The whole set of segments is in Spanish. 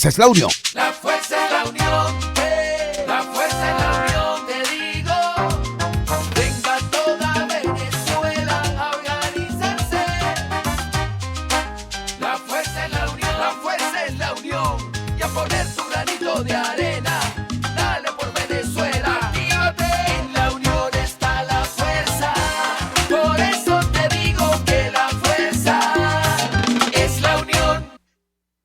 fuerza es la unión. La fuerza es la unión. La fuerza es la unión, te digo. Venga toda Venezuela a organizarse. La fuerza es la unión. La fuerza es la unión. Y a poner tu granito de arena. Dale por Venezuela. Actívate. En la unión está la fuerza. Por eso te digo que la fuerza es la unión.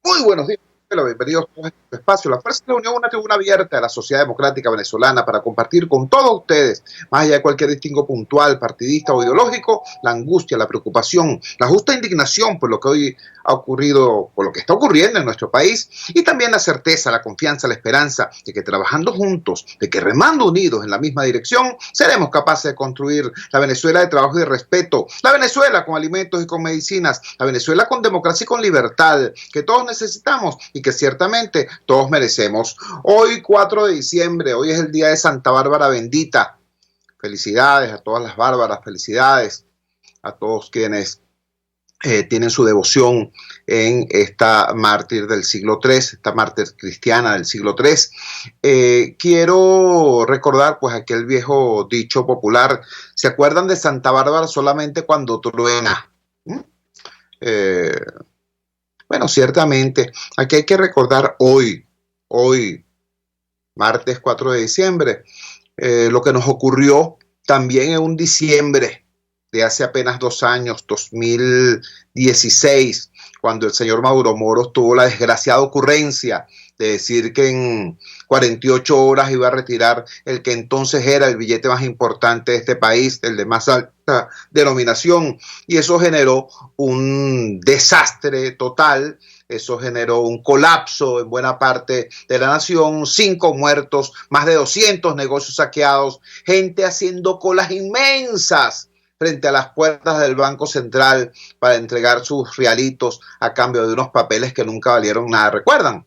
Muy buenos días. Bienvenidos a este espacio. La Fuerza de la Unión, una tribuna abierta de la sociedad democrática venezolana para compartir con todos ustedes, más allá de cualquier distingo puntual, partidista o ideológico, la angustia, la preocupación, la justa indignación por lo que hoy ha ocurrido, por lo que está ocurriendo en nuestro país, y también la certeza, la confianza, la esperanza de que trabajando juntos, de que remando unidos en la misma dirección, seremos capaces de construir la Venezuela de trabajo y de respeto, la Venezuela con alimentos y con medicinas, la Venezuela con democracia y con libertad, que todos necesitamos y que ciertamente todos merecemos. Hoy 4 de diciembre, hoy es el día de Santa Bárbara Bendita. Felicidades a todas las bárbaras, felicidades a todos quienes tienen su devoción en esta mártir del siglo III, esta mártir cristiana del siglo III. Quiero recordar pues aquel viejo dicho popular: ¿se acuerdan de Santa Bárbara solamente cuando truena? Bueno, ciertamente, aquí hay que recordar hoy, martes 4 de diciembre, lo que nos ocurrió también en un diciembre de hace apenas 2 años, 2016, cuando el señor Maduro Moros tuvo la desgraciada ocurrencia de decir que en 48 horas iba a retirar el que entonces era el billete más importante de este país, el de más alta denominación, y eso generó un desastre total. Eso generó un colapso en buena parte de la nación, 5 muertos, más de 200 negocios saqueados, gente haciendo colas inmensas frente a las puertas del Banco Central para entregar sus realitos a cambio de unos papeles que nunca valieron nada. ¿Recuerdan?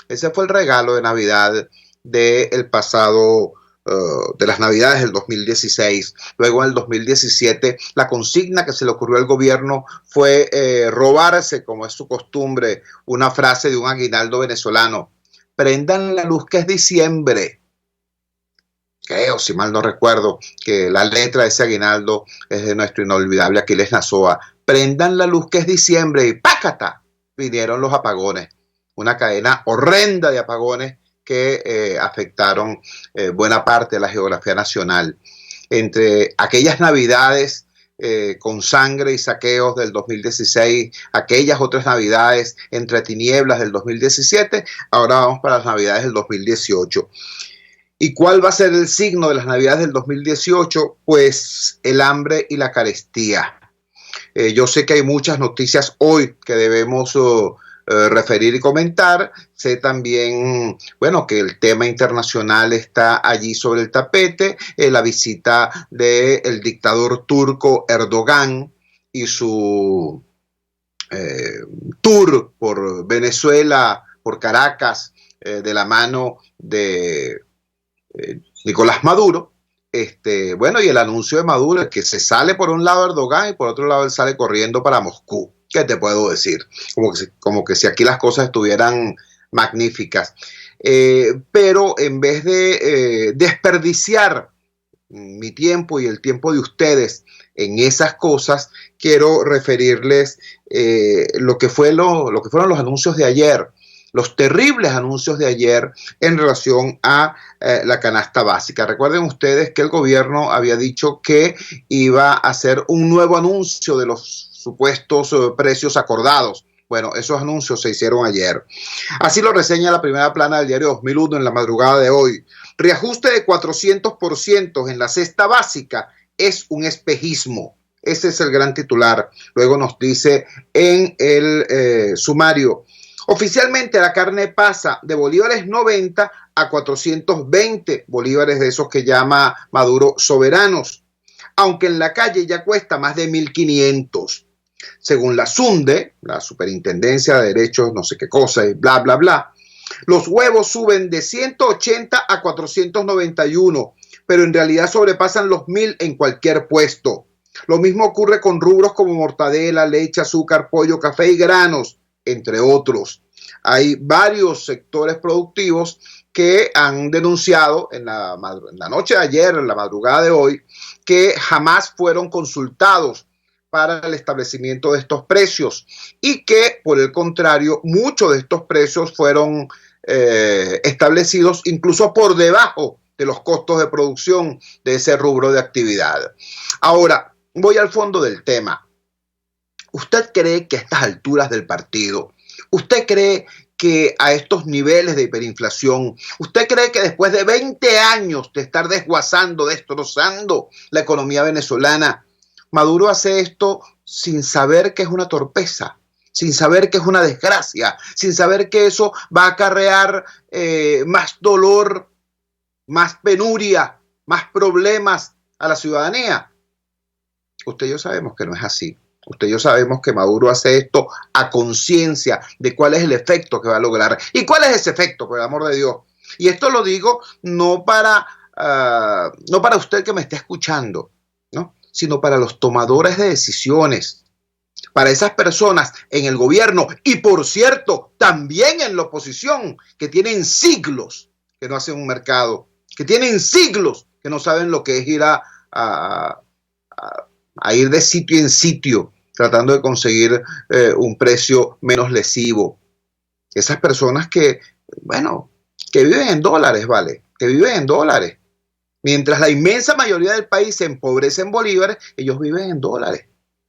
Ese fue el regalo de Navidad del pasado, de las Navidades del 2016. Luego en el 2017 la consigna que se le ocurrió al gobierno fue robarse, como es su costumbre, una frase de un aguinaldo venezolano: prendan la luz que es diciembre. Creo, si mal no recuerdo, que la letra de ese aguinaldo es de nuestro inolvidable Aquiles Nazoa. Prendan la luz que es diciembre, y ¡pácata! Vinieron los apagones. Una cadena horrenda de apagones que afectaron buena parte de la geografía nacional. Entre aquellas navidades con sangre y saqueos del 2016, aquellas otras navidades entre tinieblas del 2017, ahora vamos para las navidades del 2018. ¿Y cuál va a ser el signo de las navidades del 2018? Pues el hambre y la carestía. Yo sé que hay muchas noticias hoy que debemos referir y comentar. Sé también, bueno, que el tema internacional está allí sobre el tapete, la visita del dictador turco Erdogan y su tour por Venezuela, por Caracas, de la mano de Nicolás Maduro. Bueno, y el anuncio de Maduro es que se sale por un lado Erdogan y por otro lado él sale corriendo para Moscú. ¿Qué te puedo decir? Como que si aquí las cosas estuvieran magníficas. Pero en vez de desperdiciar mi tiempo y el tiempo de ustedes en esas cosas, quiero referirles lo que fueron los anuncios de ayer. Los terribles anuncios de ayer en relación a la canasta básica. Recuerden ustedes que el gobierno había dicho que iba a hacer un nuevo anuncio de los supuestos precios acordados. Bueno, esos anuncios se hicieron ayer. Así lo reseña la primera plana del diario 2001 en la madrugada de hoy. Reajuste de 400% en la cesta básica es un espejismo. Ese es el gran titular. Luego nos dice en el sumario: oficialmente la carne pasa de bolívares 90 a 420 bolívares, de esos que llama Maduro soberanos, aunque en la calle ya cuesta más de 1.500. Según la SUNDE, la Superintendencia de Derechos no sé qué cosa y bla, bla, bla, los huevos suben de 180 a 491, pero en realidad sobrepasan los 1.000 en cualquier puesto. Lo mismo ocurre con rubros como mortadela, leche, azúcar, pollo, café y granos, entre otros. Hay varios sectores productivos que han denunciado en la noche de ayer, en la madrugada de hoy, que jamás fueron consultados para el establecimiento de estos precios y que, por el contrario, muchos de estos precios fueron establecidos incluso por debajo de los costos de producción de ese rubro de actividad. Ahora, voy al fondo del tema. ¿Usted cree que a estas alturas del partido, usted cree que a estos niveles de hiperinflación, usted cree que después de 20 años de estar desguazando, destrozando la economía venezolana, Maduro hace esto sin saber que es una torpeza, sin saber que es una desgracia, sin saber que eso va a acarrear más dolor, más penuria, más problemas a la ciudadanía? Usted y yo sabemos que no es así. Usted y yo sabemos que Maduro hace esto a conciencia de cuál es el efecto que va a lograr. ¿Y cuál es ese efecto, por el amor de Dios? Y esto lo digo no para usted que me esté escuchando, ¿no? Sino para los tomadores de decisiones, para esas personas en el gobierno y, por cierto, también en la oposición, que tienen siglos que no hacen un mercado, que tienen siglos que no saben lo que es ir a ir de sitio en sitio tratando de conseguir un precio menos lesivo. Esas personas que, bueno, que viven en dólares, ¿vale? Que viven en dólares. Mientras la inmensa mayoría del país se empobrece en bolívares, ellos viven en dólares.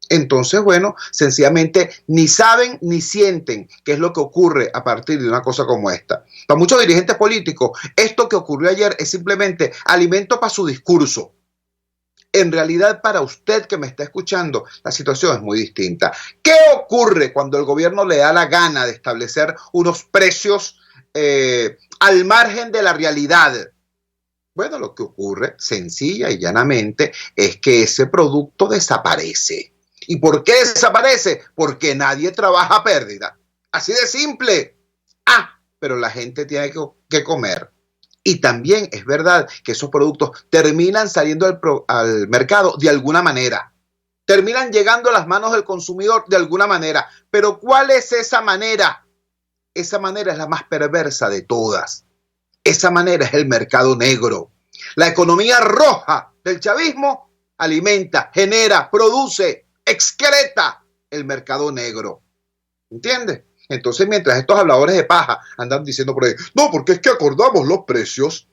Entonces, bueno, sencillamente ni saben ni sienten qué es lo que ocurre a partir de una cosa como esta. Para muchos dirigentes políticos, esto que ocurrió ayer es simplemente alimento para su discurso. En realidad, para usted que me está escuchando, la situación es muy distinta. ¿Qué ocurre cuando el gobierno le da la gana de establecer unos precios al margen de la realidad? Bueno, lo que ocurre, sencilla y llanamente, es que ese producto desaparece. ¿Y por qué desaparece? Porque nadie trabaja a pérdida. Así de simple. Pero la gente tiene que comer. Y también es verdad que esos productos terminan saliendo al mercado de alguna manera. Terminan llegando a las manos del consumidor de alguna manera. Pero ¿cuál es esa manera? Esa manera es la más perversa de todas. Esa manera es el mercado negro. La economía roja del chavismo alimenta, genera, produce, excreta el mercado negro. ¿Entiendes? Entonces, mientras estos habladores de paja andan diciendo por ahí, no, porque es que acordamos los precios,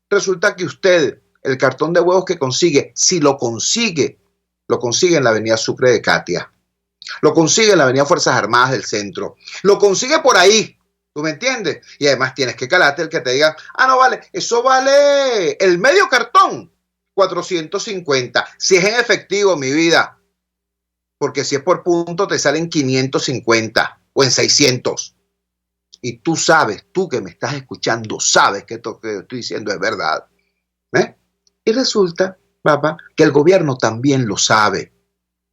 resulta que usted, el cartón de huevos que consigue, si lo consigue en la avenida Sucre de Catia, lo consigue en la avenida Fuerzas Armadas del Centro, lo consigue por ahí, ¿tú me entiendes? Y además tienes que calarte el que te diga, no vale, eso vale el medio cartón, 450, si es en efectivo, mi vida, porque si es por punto te salen 550. O en 600. Y tú sabes, tú que me estás escuchando, sabes que esto que estoy diciendo es verdad. Y resulta, papá, que el gobierno también lo sabe.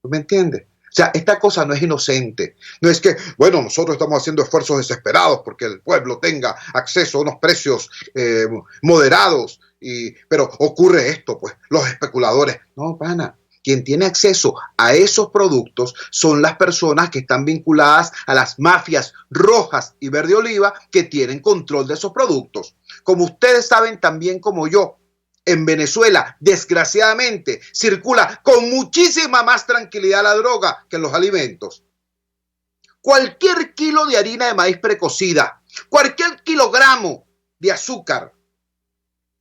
¿Me entiendes? O sea, esta cosa no es inocente. No es que, bueno, nosotros estamos haciendo esfuerzos desesperados porque el pueblo tenga acceso a unos precios moderados. Pero ocurre esto, pues, los especuladores. No, pana. Quien tiene acceso a esos productos son las personas que están vinculadas a las mafias rojas y verde oliva que tienen control de esos productos. Como ustedes saben también como yo, en Venezuela, desgraciadamente, circula con muchísima más tranquilidad la droga que los alimentos. Cualquier kilo de harina de maíz precocida, cualquier kilogramo de azúcar,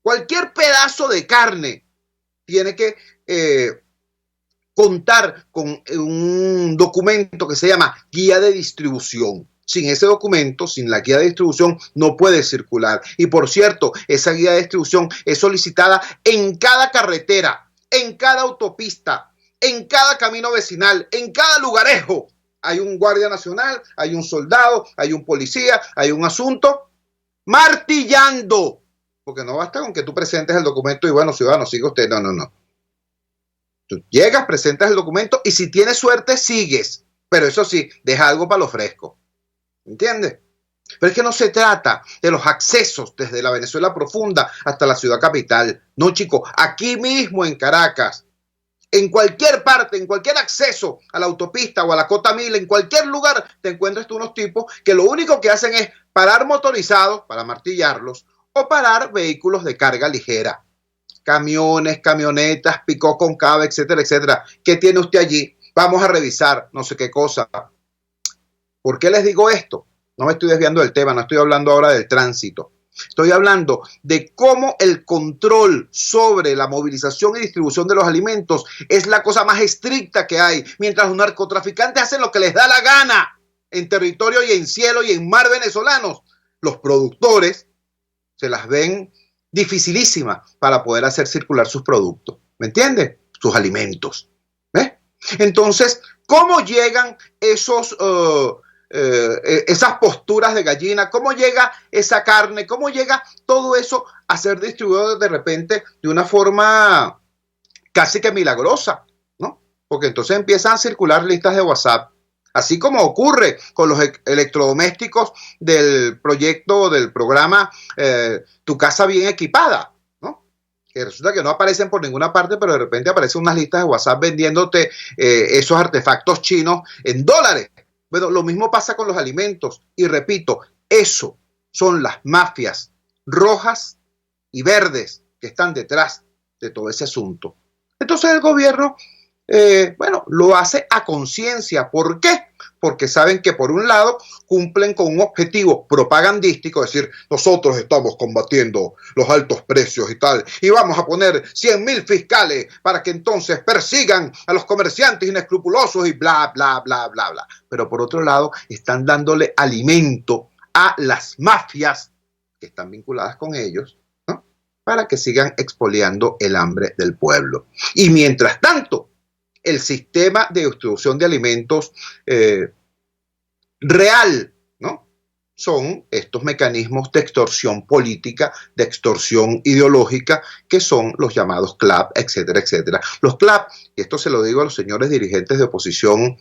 cualquier pedazo de carne tiene que contar con un documento que se llama guía de distribución. Sin ese documento, sin la guía de distribución, no puede circular. Y por cierto, esa guía de distribución es solicitada en cada carretera, en cada autopista, en cada camino vecinal, en cada lugarejo. Hay un guardia nacional, hay un soldado, hay un policía, hay un asunto martillando. Porque no basta con que tú presentes el documento y bueno, ciudadano, siga usted. No. Tú llegas, presentas el documento y si tienes suerte, sigues. Pero eso sí, deja algo para lo fresco. ¿Entiendes? Pero es que no se trata de los accesos desde la Venezuela profunda hasta la ciudad capital. No, chicos, aquí mismo en Caracas, En cualquier parte, en cualquier acceso a la autopista o a la Cota 1000, en cualquier lugar te encuentras tú unos tipos que lo único que hacen es parar motorizados para martillarlos o parar vehículos de carga ligera. Camiones, camionetas, picó con cava, etcétera, etcétera. ¿Qué tiene usted allí? Vamos a revisar no sé qué cosa. ¿Por qué les digo esto? No me estoy desviando del tema, no estoy hablando ahora del tránsito. Estoy hablando de cómo el control sobre la movilización y distribución de los alimentos es la cosa más estricta que hay, mientras los narcotraficantes hacen lo que les da la gana en territorio y en cielo y en mar venezolanos. Los productores se las ven dificilísimas para poder hacer circular sus productos, ¿me entiendes? Sus alimentos. ¿Ves? Entonces, ¿cómo llegan esas posturas de gallina? ¿Cómo llega esa carne? ¿Cómo llega todo eso a ser distribuido de repente de una forma casi que milagrosa, ¿no? Porque entonces empiezan a circular listas de WhatsApp, así como ocurre con los electrodomésticos del proyecto, del programa Tu Casa Bien Equipada, ¿no? Que resulta que no aparecen por ninguna parte, pero de repente aparecen unas listas de WhatsApp vendiéndote esos artefactos chinos en dólares. Bueno, lo mismo pasa con los alimentos. Y repito, eso son las mafias rojas y verdes que están detrás de todo ese asunto. Entonces el gobierno, lo hace a conciencia. ¿Por qué? Porque saben que por un lado cumplen con un objetivo propagandístico, es decir, nosotros estamos combatiendo los altos precios y tal, y vamos a poner 100,000 fiscales para que entonces persigan a los comerciantes inescrupulosos y bla, bla, bla, bla, bla. Pero por otro lado están dándole alimento a las mafias que están vinculadas con ellos, ¿no? Para que sigan expoliando el hambre del pueblo. Y mientras tanto, el sistema de distribución de alimentos real, ¿no? Son estos mecanismos de extorsión política, de extorsión ideológica, que son los llamados CLAP, etcétera, etcétera. Los CLAP, y esto se lo digo a los señores dirigentes de oposición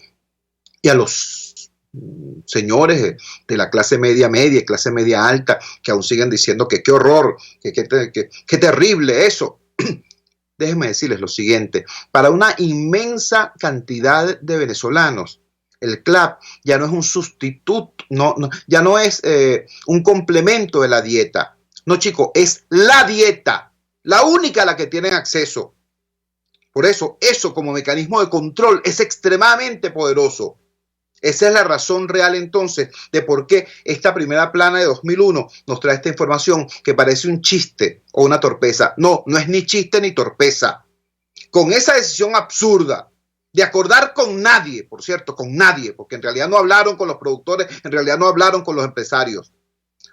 y a los señores de la clase media y clase media alta, que aún siguen diciendo que qué horror, que terrible eso. Déjenme decirles lo siguiente: para una inmensa cantidad de venezolanos, el CLAP ya no es un sustituto, ya no es un complemento de la dieta. No, chicos, es la dieta, la única a la que tienen acceso. Por eso como mecanismo de control es extremadamente poderoso. Esa es la razón real entonces de por qué esta primera plana de 2001 nos trae esta información que parece un chiste o una torpeza. No, no es ni chiste ni torpeza. Con esa decisión absurda de acordar con nadie, por cierto, con nadie, porque en realidad no hablaron con los productores, en realidad no hablaron con los empresarios.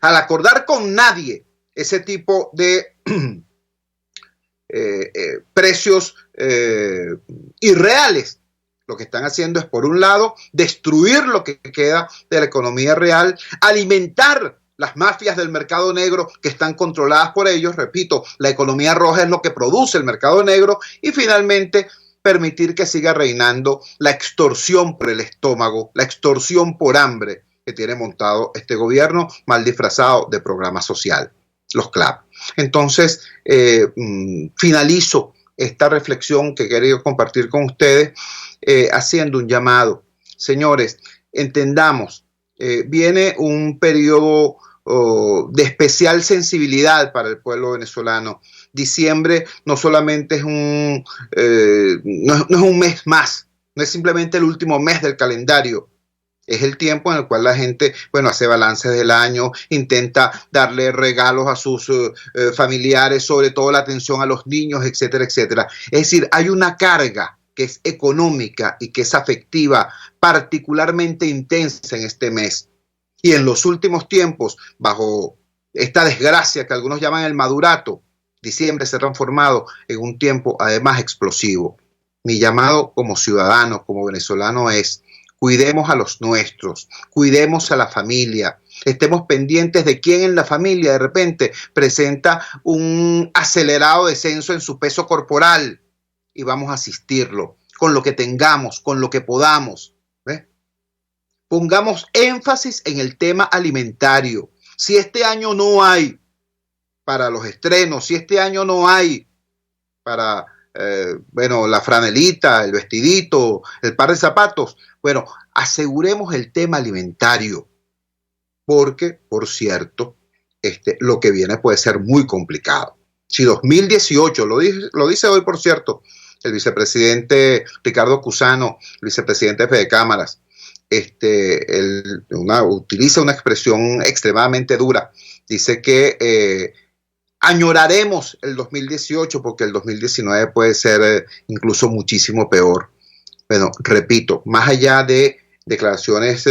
Al acordar con nadie ese tipo de precios irreales, lo que están haciendo es, por un lado, destruir lo que queda de la economía real, alimentar las mafias del mercado negro que están controladas por ellos. Repito, la economía roja es lo que produce el mercado negro, y finalmente permitir que siga reinando la extorsión por el estómago, la extorsión por hambre que tiene montado este gobierno mal disfrazado de programa social, los CLAP. Entonces, finalizo esta reflexión que he querido compartir con ustedes haciendo un llamado. Señores, entendamos, viene un periodo de especial sensibilidad para el pueblo venezolano. Diciembre no solamente es no es un mes más, no es simplemente el último mes del calendario. Es el tiempo en el cual la gente, hace balances del año, intenta darle regalos a sus familiares, sobre todo la atención a los niños, etcétera, etcétera. Es decir, hay una carga que es económica y que es afectiva, particularmente intensa en este mes. Y en los últimos tiempos, bajo esta desgracia que algunos llaman el madurato, diciembre se ha transformado en un tiempo además explosivo. Mi llamado como ciudadano, como venezolano es: cuidemos a los nuestros, cuidemos a la familia, estemos pendientes de quién en la familia de repente presenta un acelerado descenso en su peso corporal, y vamos a asistirlo con lo que tengamos, con lo que podamos. ¿Ves? Pongamos énfasis en el tema alimentario. Si este año no hay para los estrenos, si este año no hay para bueno, la franelita, el vestidito, el par de zapatos. Bueno, aseguremos el tema alimentario, porque, por cierto, lo que viene puede ser muy complicado. Si 2018, lo dice hoy, por cierto, el vicepresidente Ricardo Cusano, el vicepresidente de Fede Cámaras, utiliza una expresión extremadamente dura. Dice que añoraremos el 2018 porque el 2019 puede ser incluso muchísimo peor. Bueno, repito, más allá de declaraciones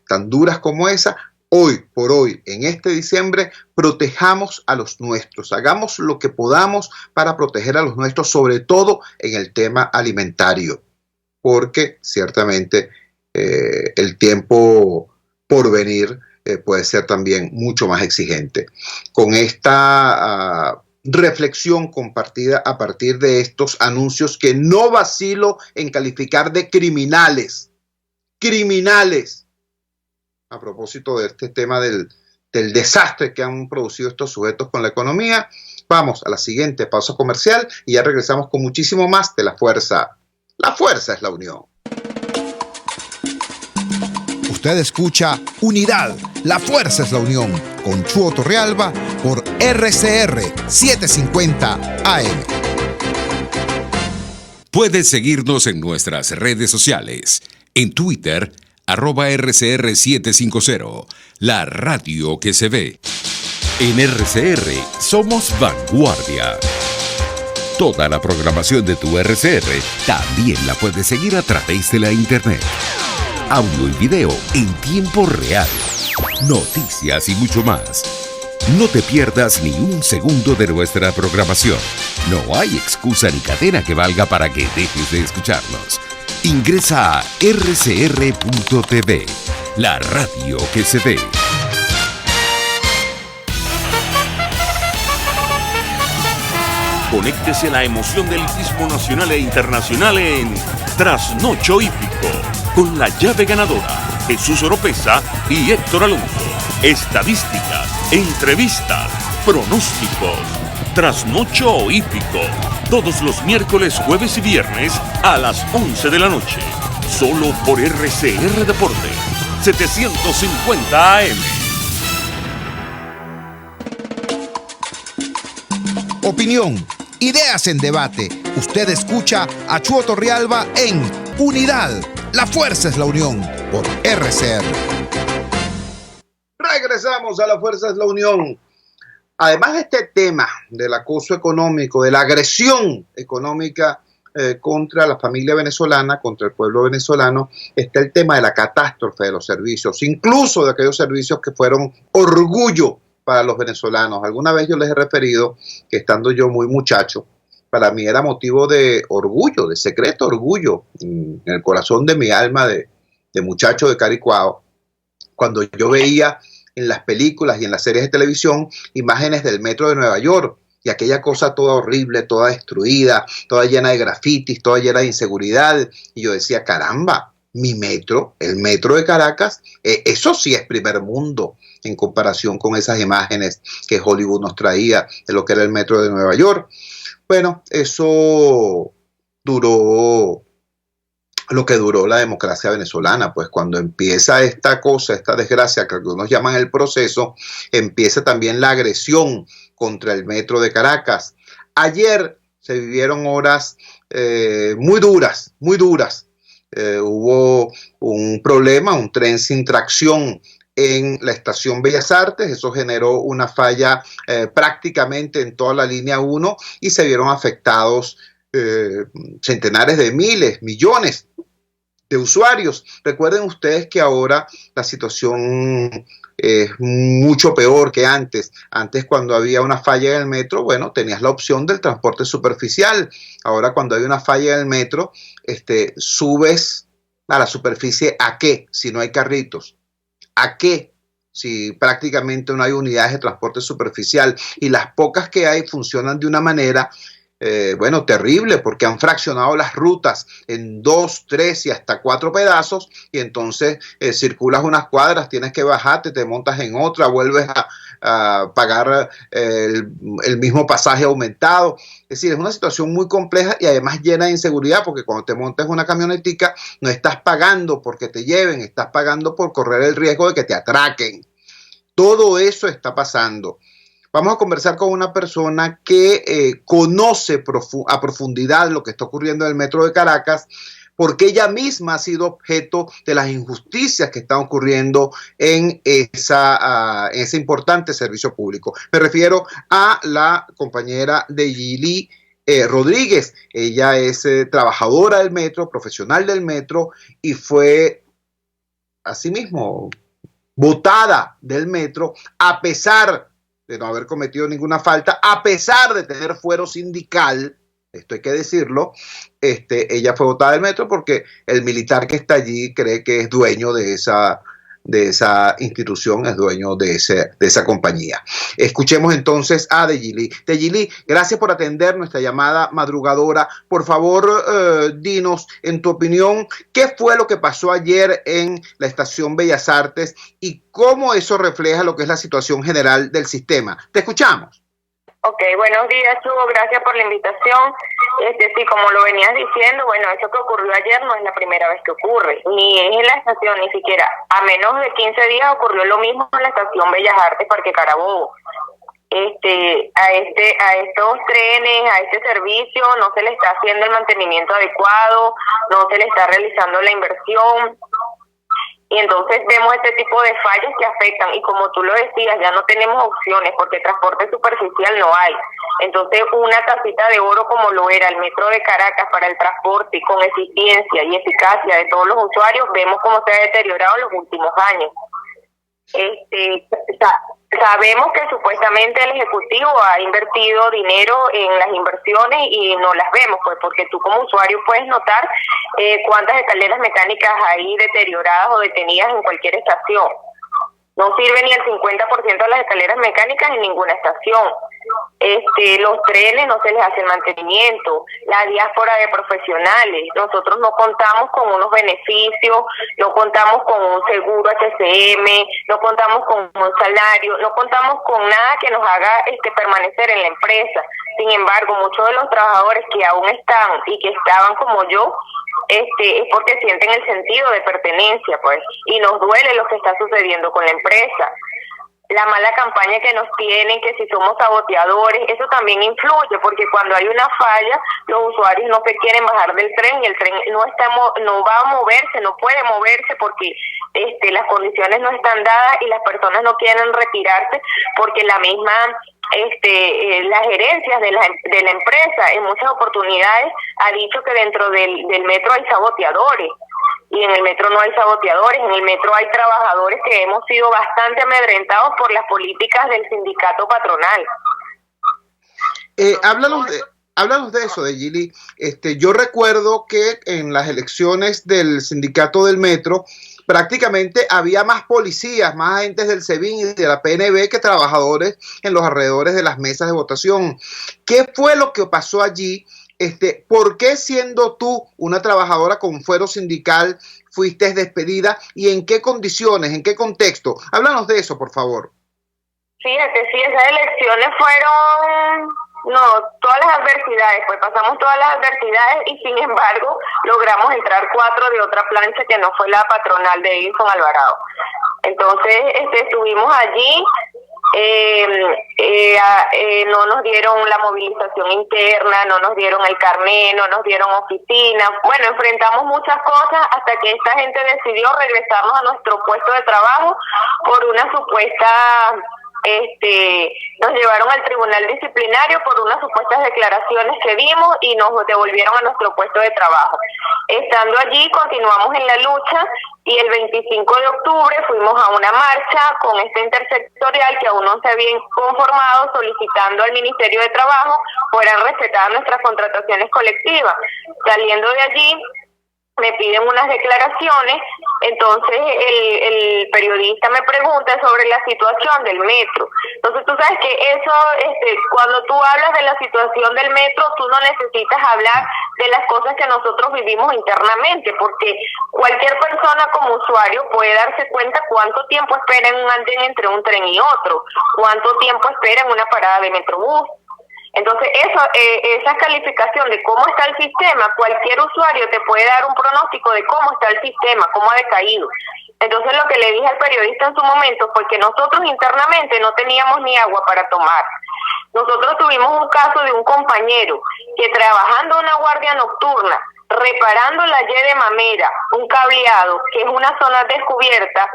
tan duras como esa, hoy por hoy, en este diciembre, protejamos a los nuestros, hagamos lo que podamos para proteger a los nuestros, sobre todo en el tema alimentario, porque ciertamente el tiempo por venir puede ser también mucho más exigente. Con esta reflexión compartida a partir de estos anuncios que no vacilo en calificar de criminales, a propósito de este tema del desastre que han producido estos sujetos con la economía, vamos a la siguiente pausa comercial y ya regresamos con muchísimo más de La Fuerza. La fuerza es la unión. Usted escucha Unidad, la fuerza es la unión, con Chuo Torrealba por RCR 750 AM. Puedes seguirnos en nuestras redes sociales. En Twitter, @RCR750, la radio que se ve. En RCR somos vanguardia. Toda la programación de tu RCR también la puedes seguir a través de la internet. Audio y video en tiempo real, noticias y mucho más. No te pierdas ni un segundo de nuestra programación. No hay excusa ni cadena que valga para que dejes de escucharnos. Ingresa a rcr.tv, la radio que se ve. Conéctese a la emoción del hippismo nacional e internacional en Trasnocho Hípico, con la llave ganadora, Jesús Oropesa y Héctor Alonso. Estadísticas, entrevistas, pronósticos. Trasnocho Hípico, todos los miércoles, jueves y viernes a las 11 de la noche. Solo por RCR Deporte, 750 AM. Opinión, ideas en debate. Usted escucha a Chuo Torrealba en Unidad, la fuerza es la unión, por RCR. Regresamos a La Fuerza es la Unión. Además de este tema del acoso económico, de la agresión económica contra la familia venezolana, contra el pueblo venezolano, está el tema de la catástrofe de los servicios, incluso de aquellos servicios que fueron orgullo para los venezolanos. Alguna vez yo les he referido que, estando yo muy muchacho, para mí era motivo de orgullo, de secreto orgullo, en el corazón de mi alma de muchacho de Caricuao, cuando yo veía en las películas y en las series de televisión imágenes del metro de Nueva York y aquella cosa toda horrible, toda destruida, toda llena de grafitis, toda llena de inseguridad. Y yo decía, caramba, mi metro, el metro de Caracas, eso sí es primer mundo en comparación con esas imágenes que Hollywood nos traía de lo que era el metro de Nueva York. Bueno, eso duró lo que duró la democracia venezolana, pues cuando empieza esta cosa, esta desgracia que algunos llaman el proceso, empieza también la agresión contra el metro de Caracas. Ayer se vivieron horas muy duras, muy duras. Hubo un problema, un tren sin tracción en la estación Bellas Artes. Eso generó una falla prácticamente en toda la línea 1 y se vieron afectados centenares de miles, millones de usuarios. Recuerden ustedes que ahora la situación es mucho peor que antes. Antes, cuando había una falla en el metro, bueno, tenías la opción del transporte superficial. Ahora, cuando hay una falla en el metro, subes a la superficie, ¿a qué? Si no hay carritos. ¿A qué? Si prácticamente no hay unidades de transporte superficial y las pocas que hay funcionan de una manera bueno, terrible, porque han fraccionado las rutas en 2, 3 y hasta 4 pedazos, y entonces circulas unas cuadras, tienes que bajarte, te montas en otra, vuelves a pagar el mismo pasaje aumentado. Es decir, es una situación muy compleja y además llena de inseguridad, porque cuando te montas en una camionetica no estás pagando porque te lleven, estás pagando por correr el riesgo de que te atraquen. Todo eso está pasando. Vamos a conversar con una persona que conoce a profundidad lo que está ocurriendo en el metro de Caracas, porque ella misma ha sido objeto de las injusticias que están ocurriendo en ese importante servicio público. Me refiero a la compañera Deyili Rodríguez. Ella es trabajadora del metro, profesional del metro, y fue asimismo botada del metro a pesar de no haber cometido ninguna falta, a pesar de tener fuero sindical. Esto hay que decirlo. Ella fue botada del metro porque el militar que está allí cree que es dueño de esa institución, es dueño de esa compañía. Escuchemos entonces a Deyili. Deyili, gracias por atender nuestra llamada madrugadora. Por favor, dinos, en tu opinión, ¿qué fue lo que pasó ayer en la Estación Bellas Artes y cómo eso refleja lo que es la situación general del sistema? Te escuchamos. Ok, buenos días, Hugo, gracias por la invitación. Sí, como lo venías diciendo, bueno, eso que ocurrió ayer no es la primera vez que ocurre, ni es en la estación, ni siquiera. A menos de 15 días ocurrió lo mismo en la estación Bellas Artes, Parque Carabobo. A estos trenes, a este servicio, no se le está haciendo el mantenimiento adecuado, no se le está realizando la inversión. Y entonces vemos este tipo de fallos que afectan, y como tú lo decías, ya no tenemos opciones porque transporte superficial no hay. Entonces una tacita de oro como lo era el Metro de Caracas para el transporte con eficiencia y eficacia de todos los usuarios, vemos cómo se ha deteriorado en los últimos años. Sabemos que supuestamente el Ejecutivo ha invertido dinero en las inversiones y no las vemos, pues porque tú como usuario puedes notar cuántas escaleras mecánicas hay deterioradas o detenidas en cualquier estación. No sirve ni el 50% de las escaleras mecánicas en ninguna estación. Los trenes no se les hace el mantenimiento, la diáspora de profesionales, nosotros no contamos con unos beneficios, no contamos con un seguro HCM, no contamos con un salario, no contamos con nada que nos haga permanecer en la empresa. Sin embargo, muchos de los trabajadores que aún están y que estaban como yo, es porque sienten el sentido de pertenencia, pues, y nos duele lo que está sucediendo con la empresa. La mala campaña que nos tienen, que si somos saboteadores, eso también influye, porque cuando hay una falla, los usuarios no se quieren bajar del tren y el tren no va a moverse, no puede moverse porque las condiciones no están dadas y las personas no quieren retirarse porque la misma las gerencias de la empresa en muchas oportunidades ha dicho que dentro del metro hay saboteadores. Y en el metro no hay saboteadores, en el metro hay trabajadores que hemos sido bastante amedrentados por las políticas del sindicato patronal. Háblanos de eso, Deyili. Yo recuerdo que en las elecciones del sindicato del metro prácticamente había más policías, más agentes del SEBIN y de la PNB que trabajadores en los alrededores de las mesas de votación. ¿Qué fue lo que pasó allí? ¿Por qué siendo tú una trabajadora con fuero sindical fuiste despedida y en qué condiciones, en qué contexto? Háblanos de eso, por favor. Fíjate, sí, esas elecciones fueron todas las adversidades, pues pasamos todas las adversidades y sin embargo logramos entrar 4 de otra plancha que no fue la patronal de Edison Alvarado. Entonces estuvimos allí. No nos dieron la movilización interna, no nos dieron el carné, no nos dieron oficina. Bueno, enfrentamos muchas cosas hasta que esta gente decidió regresarnos a nuestro puesto de trabajo por una supuesta... nos llevaron al tribunal disciplinario por unas supuestas declaraciones que dimos y nos devolvieron a nuestro puesto de trabajo. Estando allí continuamos en la lucha y el 25 de octubre fuimos a una marcha con intersectorial que aún no se había conformado, solicitando al Ministerio de Trabajo fueran respetadas nuestras contrataciones colectivas. Saliendo de allí me piden unas declaraciones Entonces el periodista me pregunta sobre la situación del metro. Entonces tú sabes que eso, cuando tú hablas de la situación del metro, tú no necesitas hablar de las cosas que nosotros vivimos internamente, porque cualquier persona como usuario puede darse cuenta cuánto tiempo espera en un andén entre un tren y otro, cuánto tiempo espera en una parada de Metrobús. Entonces esa calificación de cómo está el sistema, cualquier usuario te puede dar un pronóstico de cómo está el sistema, cómo ha decaído. Entonces lo que le dije al periodista en su momento fue que nosotros internamente no teníamos ni agua para tomar. Nosotros tuvimos un caso de un compañero que trabajando en una guardia nocturna, reparando la Y de Mamera, un cableado, que es una zona descubierta,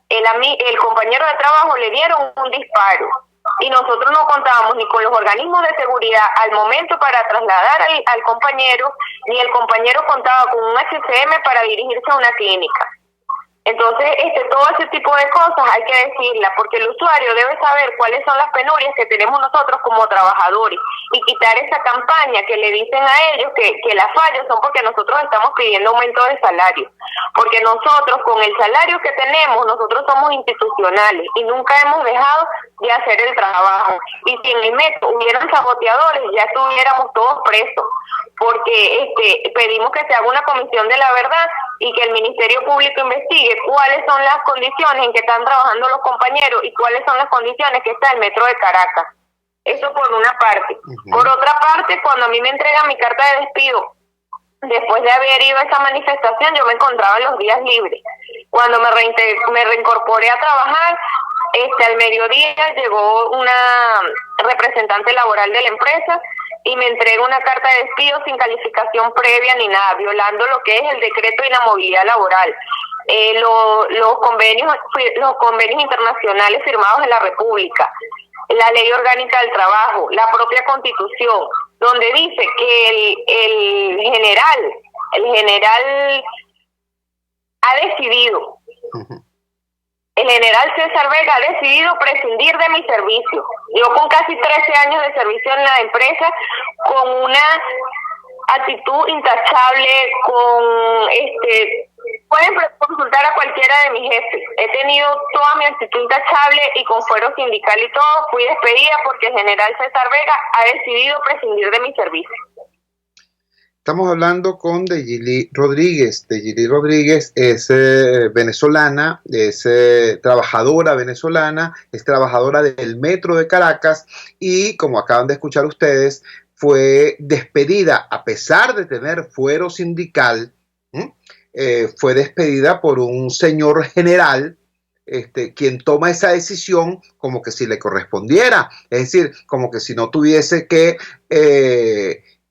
el compañero de trabajo le dieron un disparo. Y nosotros no contábamos ni con los organismos de seguridad al momento para trasladar al compañero, ni el compañero contaba con un HCM para dirigirse a una clínica. Entonces, todo ese tipo de cosas hay que decirlas, porque el usuario debe saber cuáles son las penurias que tenemos nosotros como trabajadores y quitar esa campaña que le dicen a ellos que las fallas son porque nosotros estamos pidiendo aumento de salario. Porque nosotros, con el salario que tenemos, nosotros somos institucionales y nunca hemos dejado de hacer el trabajo. Y si en el metro hubieran saboteadores, ya estuviéramos todos presos, porque pedimos que se haga una comisión de la verdad y que el Ministerio Público investigue cuáles son las condiciones en que están trabajando los compañeros y cuáles son las condiciones que está el metro de Caracas. Eso por una parte. Por otra parte, cuando a mí me entregan mi carta de despido, después de haber ido a esa manifestación, yo me encontraba en los días libres. Cuando me reincorporé a trabajar, al mediodía llegó una representante laboral de la empresa y me entrega una carta de despido sin calificación previa ni nada, violando lo que es el decreto de inamovilidad laboral, los convenios internacionales firmados en la República, la ley orgánica del trabajo, la propia Constitución, donde dice que el general ha decidido. El general César Vega ha decidido prescindir de mi servicio. Yo con casi 13 años de servicio en la empresa, con una actitud intachable, pueden consultar a cualquiera de mis jefes. He tenido toda mi actitud intachable y con fuero sindical y todo, fui despedida porque el general César Vega ha decidido prescindir de mi servicio. Estamos hablando con Deyili Rodríguez. Deyili Rodríguez es venezolana, es trabajadora venezolana, es trabajadora del Metro de Caracas y, como acaban de escuchar ustedes, fue despedida a pesar de tener fuero sindical. Fue despedida por un señor general, quien toma esa decisión como que si le correspondiera, es decir, como que si no tuviese que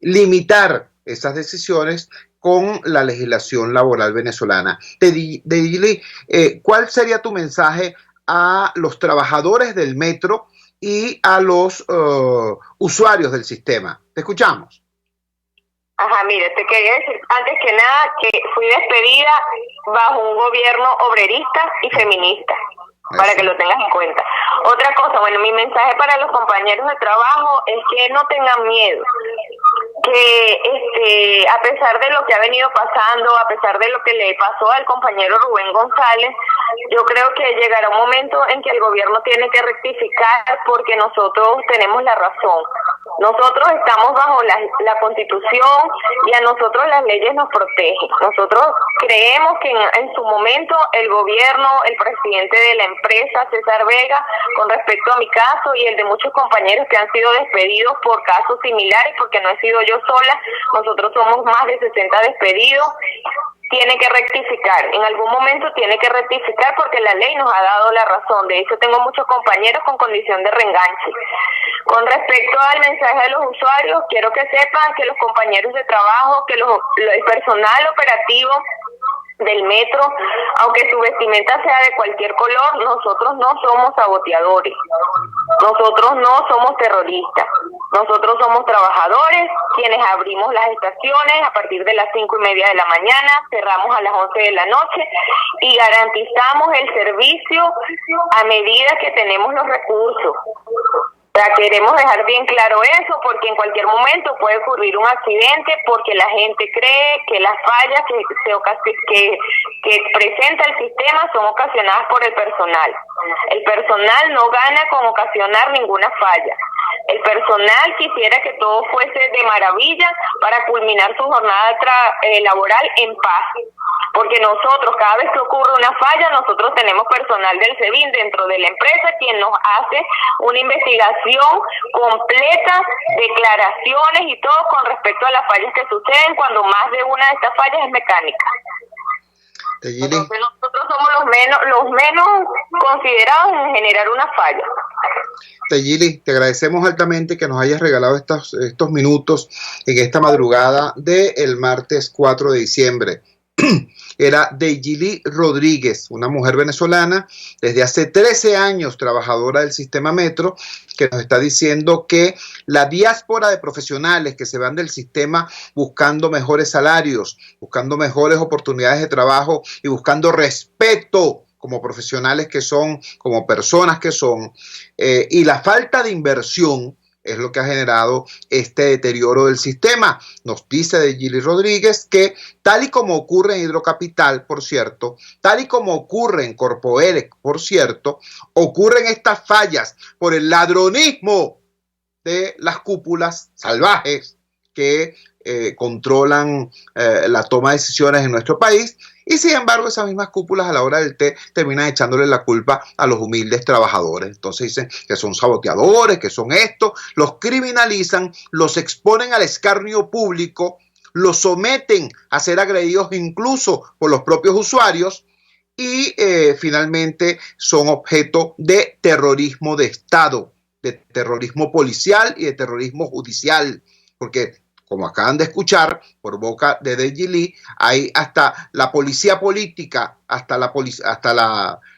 limitar esas decisiones con la legislación laboral venezolana. Deyili, ¿cuál sería tu mensaje a los trabajadores del metro y a los usuarios del sistema? Te escuchamos. Ajá, mire, te quería decir antes que nada que fui despedida bajo un gobierno obrerista y feminista, para que lo tengas en cuenta. Otra cosa, bueno, mi mensaje para los compañeros de trabajo es que no tengan miedo, que a pesar de lo que ha venido pasando, a pesar de lo que le pasó al compañero Rubén González, yo creo que llegará un momento en que el gobierno tiene que rectificar porque nosotros tenemos la razón. Nosotros estamos bajo la Constitución y a nosotros las leyes nos protegen. Nosotros creemos que en su momento el gobierno, el presidente de la empresa, César Vega, con respecto a mi caso y el de muchos compañeros que han sido despedidos por casos similares, porque no he sido yo sola, nosotros somos más de 60 despedidos, tiene que rectificar, en algún momento tiene que rectificar porque la ley nos ha dado la razón. De hecho, tengo muchos compañeros con condición de reenganche. Con respecto al mensaje de los usuarios, quiero que sepan que los compañeros de trabajo, que el personal operativo del metro, aunque su vestimenta sea de cualquier color, nosotros no somos saboteadores, nosotros no somos terroristas, nosotros somos trabajadores, quienes abrimos las estaciones a partir de las 5:30 de la mañana, cerramos a las 11 de la noche y garantizamos el servicio a medida que tenemos los recursos. O sea, queremos dejar bien claro eso, porque en cualquier momento puede ocurrir un accidente, porque la gente cree que las fallas que presenta el sistema son ocasionadas por el personal. El personal no gana con ocasionar ninguna falla. El personal quisiera que todo fuese de maravilla para culminar su jornada laboral en paz. Porque nosotros, cada vez que ocurre una falla, nosotros tenemos personal del SEBIN dentro de la empresa quien nos hace una investigación completa, declaraciones y todo con respecto a las fallas que suceden cuando más de una de estas fallas es mecánica. Entonces nosotros somos los menos considerados en generar una falla. Teyili, te agradecemos altamente que nos hayas regalado estos minutos en esta madrugada del martes 4 de diciembre. Era Teyili Rodríguez, una mujer venezolana desde hace 13 años trabajadora del sistema Metro, que nos está diciendo que la diáspora de profesionales que se van del sistema buscando mejores salarios, buscando mejores oportunidades de trabajo y buscando respeto como profesionales que son, como personas que son, y la falta de inversión es lo que ha generado este deterioro del sistema. Nos dice Teyili Rodríguez que tal y como ocurre en Hidrocapital, por cierto, tal y como ocurre en Corpoelec, por cierto, ocurren estas fallas por el ladronismo de las cúpulas salvajes que controlan la toma de decisiones en nuestro país. Y sin embargo, esas mismas cúpulas a la hora del té terminan echándole la culpa a los humildes trabajadores. Entonces dicen que son saboteadores, que son esto, los criminalizan, los exponen al escarnio público, los someten a ser agredidos incluso por los propios usuarios y finalmente son objeto de terrorismo de Estado, de terrorismo policial y de terrorismo judicial, porque como acaban de escuchar por boca de Teyili, hay hasta la policía política, hasta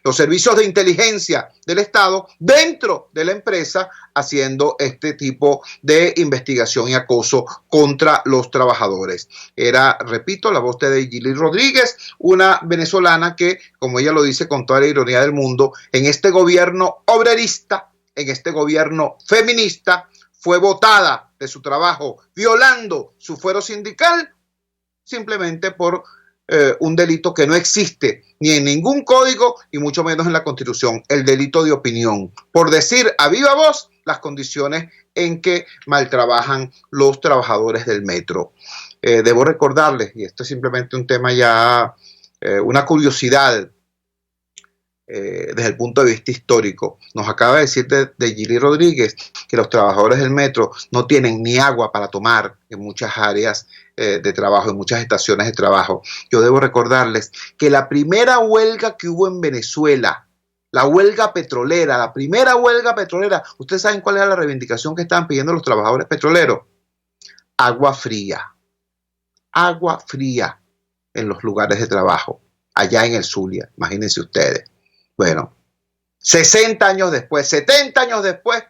los servicios de inteligencia del Estado dentro de la empresa haciendo este tipo de investigación y acoso contra los trabajadores. Era, repito, la voz de Teyili Rodríguez, una venezolana que, como ella lo dice con toda la ironía del mundo, en este gobierno obrerista, en este gobierno feminista, fue votada de su trabajo violando su fuero sindical simplemente por un delito que no existe ni en ningún código y mucho menos en la Constitución, el delito de opinión, por decir a viva voz las condiciones en que maltrabajan los trabajadores del metro. Debo recordarles, y esto es simplemente un tema ya, una curiosidad, desde el punto de vista histórico. Nos acaba de decir de Teyili Rodríguez que los trabajadores del metro no tienen ni agua para tomar en muchas áreas de trabajo, en muchas estaciones de trabajo. Yo debo recordarles que la primera huelga que hubo en Venezuela, la huelga petrolera, la primera huelga petrolera, ¿ustedes saben cuál era la reivindicación que estaban pidiendo los trabajadores petroleros? Agua fría en los lugares de trabajo, allá en el Zulia, imagínense ustedes. Bueno, 60 años después, 70 años después,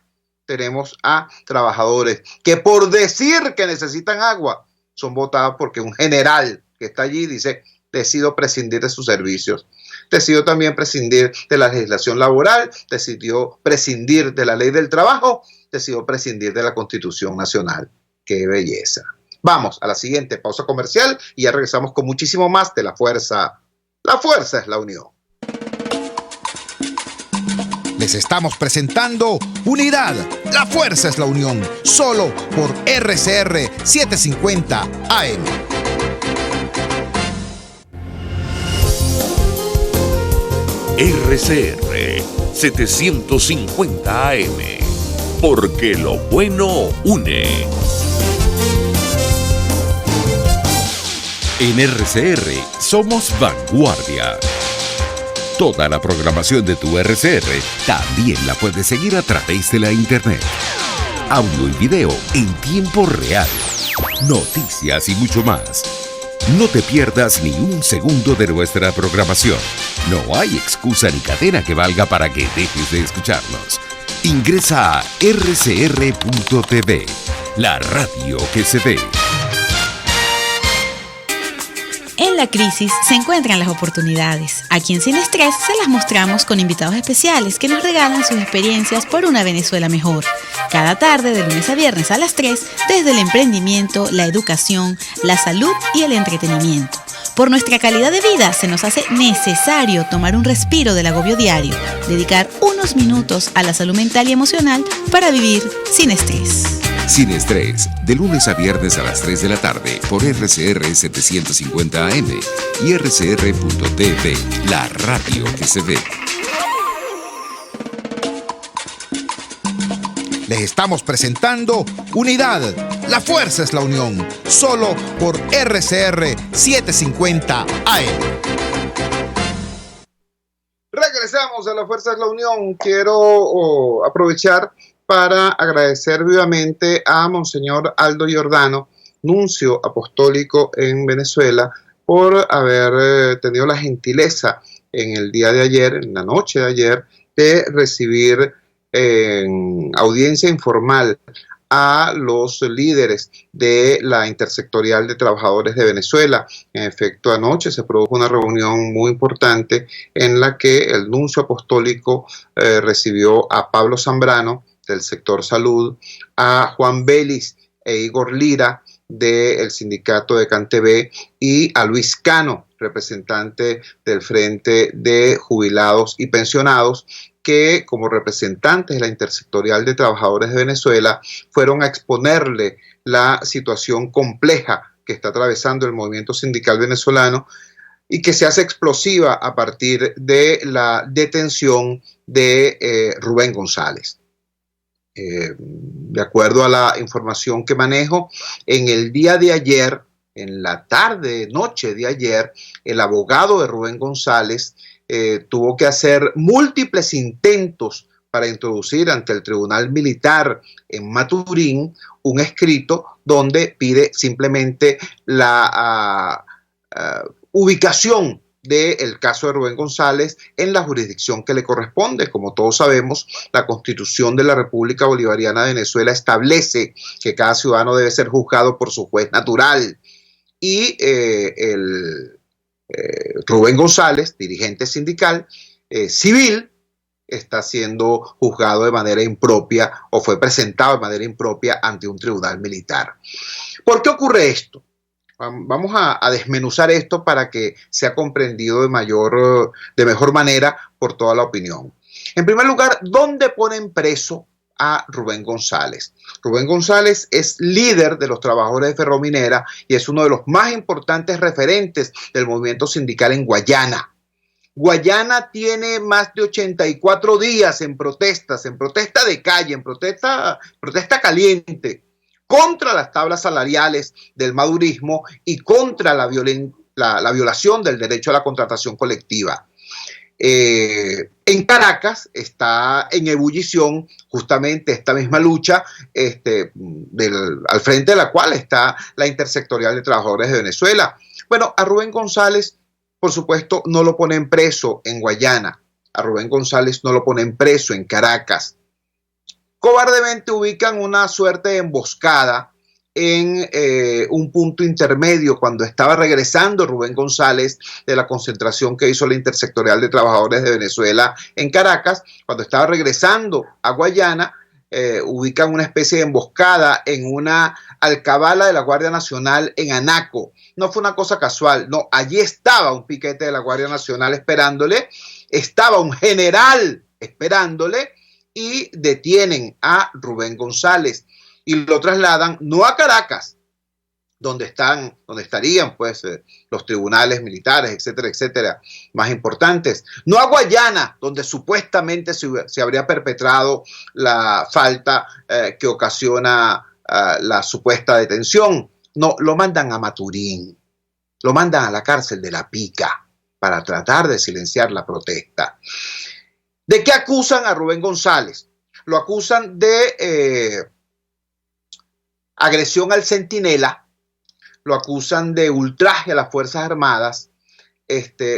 tenemos a trabajadores que por decir que necesitan agua, son votados porque un general que está allí dice, decido prescindir de sus servicios. Decidió también prescindir de la legislación laboral, decidió prescindir de la ley del trabajo, decidió prescindir de la Constitución Nacional. ¡Qué belleza! Vamos a la siguiente pausa comercial y ya regresamos con muchísimo más de La Fuerza. La fuerza es la unión. Les estamos presentando Unidad, la fuerza es la unión, solo por RCR 750 AM. RCR 750 AM, porque lo bueno une. En RCR somos vanguardia. Toda la programación de tu RCR también la puedes seguir a través de la internet. Audio y video en tiempo real. Noticias y mucho más. No te pierdas ni un segundo de nuestra programación. No hay excusa ni cadena que valga para que dejes de escucharnos. Ingresa a rcr.tv, la radio que se ve. En la crisis se encuentran las oportunidades. Aquí en Sin Estrés se las mostramos con invitados especiales que nos regalan sus experiencias por una Venezuela mejor. Cada tarde, de lunes a viernes a las 3, desde el emprendimiento, la educación, la salud y el entretenimiento. Por nuestra calidad de vida se nos hace necesario tomar un respiro del agobio diario, dedicar unos minutos a la salud mental y emocional para vivir sin estrés. Sin estrés, de lunes a viernes a las 3 de la tarde por RCR 750 AM y rcr.tv, la radio que se ve. Les estamos presentando Unidad, la fuerza es la unión, solo por RCR 750 AM. Regresamos a La Fuerza es la Unión. Quiero aprovechar para agradecer vivamente a Monseñor Aldo Giordano, nuncio apostólico en Venezuela, por haber tenido la gentileza en el día de ayer, en la noche de ayer, de recibir en audiencia informal a los líderes de la Intersectorial de Trabajadores de Venezuela. En efecto, anoche se produjo una reunión muy importante en la que el nuncio apostólico recibió a Pablo Zambrano del sector salud, a Juan Vélez e Igor Lira del sindicato de CanTV y a Luis Cano, representante del Frente de Jubilados y Pensionados, que como representantes de la Intersectorial de Trabajadores de Venezuela fueron a exponerle la situación compleja que está atravesando el movimiento sindical venezolano y que se hace explosiva a partir de la detención de Rubén González. De acuerdo a la información que manejo, en el día de ayer, en la tarde, noche de ayer, el abogado de Rubén González tuvo que hacer múltiples intentos para introducir ante el Tribunal Militar en Maturín un escrito donde pide simplemente la ubicación del caso de Rubén González en la jurisdicción que le corresponde. Como todos sabemos, la Constitución de la República Bolivariana de Venezuela establece que cada ciudadano debe ser juzgado por su juez natural y Rubén González, dirigente sindical civil, está siendo juzgado de manera impropia o fue presentado de manera impropia ante un tribunal militar. ¿Por qué ocurre esto? Vamos a desmenuzar esto para que sea comprendido de mejor manera por toda la opinión. En primer lugar, ¿dónde ponen preso a Rubén González? Rubén González es líder de los trabajadores de Ferrominera y es uno de los más importantes referentes del movimiento sindical en Guayana. Guayana tiene más de 84 días en protesta de calle, en protesta caliente, contra las tablas salariales del madurismo y contra la violación del derecho a la contratación colectiva. En Caracas está en ebullición justamente esta misma lucha al frente de la cual está la Intersectorial de Trabajadores de Venezuela. Bueno, a Rubén González, por supuesto, no lo ponen preso en Guayana. A Rubén González no lo ponen preso en Caracas. Cobardemente ubican una suerte de emboscada en un punto intermedio cuando estaba regresando Rubén González de la concentración que hizo la Intersectorial de Trabajadores de Venezuela en Caracas. Cuando estaba regresando a Guayana, ubican una especie de emboscada en una alcabala de la Guardia Nacional en Anaco. No fue una cosa casual, no, allí estaba un piquete de la Guardia Nacional esperándole, estaba un general esperándole, y detienen a Rubén González y lo trasladan no a Caracas, donde estarían pues los tribunales militares, etcétera, etcétera, más importantes, no a Guayana, donde supuestamente se habría perpetrado la falta que ocasiona la supuesta detención. No, lo mandan a Maturín, lo mandan a la cárcel de La Pica para tratar de silenciar la protesta. ¿De qué acusan a Rubén González? Lo acusan de agresión al centinela, lo acusan de ultraje a las Fuerzas Armadas,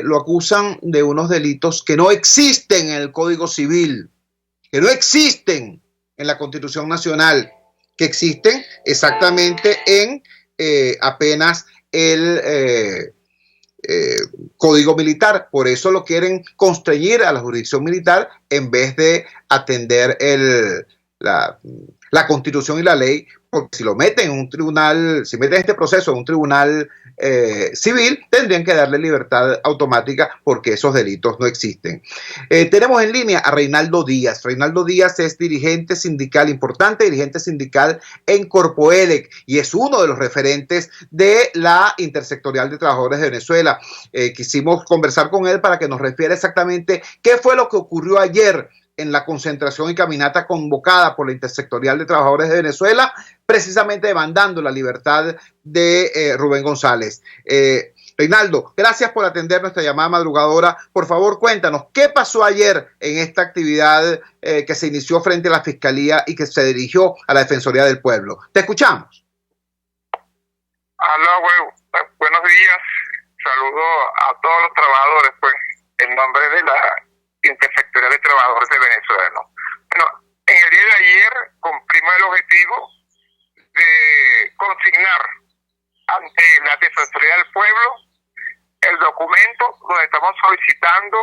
lo acusan de unos delitos que no existen en el Código Civil, que no existen en la Constitución Nacional, que existen exactamente en apenas el Código Militar. Por eso lo quieren constreñir a la jurisdicción militar en vez de atender la Constitución y la ley, porque si lo meten en un tribunal, si meten este proceso en un tribunal civil, tendrían que darle libertad automática porque esos delitos no existen. Tenemos en línea a Reinaldo Díaz. Reinaldo Díaz es dirigente sindical, importante dirigente sindical en Corpoelec, y es uno de los referentes de la Intersectorial de Trabajadores de Venezuela. Quisimos conversar con él para que nos refiera exactamente qué fue lo que ocurrió ayer en la concentración y caminata convocada por la Intersectorial de Trabajadores de Venezuela, precisamente demandando la libertad de Rubén González. Reinaldo, gracias por atender nuestra llamada madrugadora. Por favor, cuéntanos, ¿qué pasó ayer en esta actividad que se inició frente a la Fiscalía y que se dirigió a la Defensoría del Pueblo? Te escuchamos. Aló, buenos días. Saludo a todos los trabajadores, pues, en nombre de la Intersectorial de Trabajadores de Venezuela. Bueno, en el día de ayer cumplimos el objetivo de consignar ante la Defensoría del Pueblo el documento donde estamos solicitando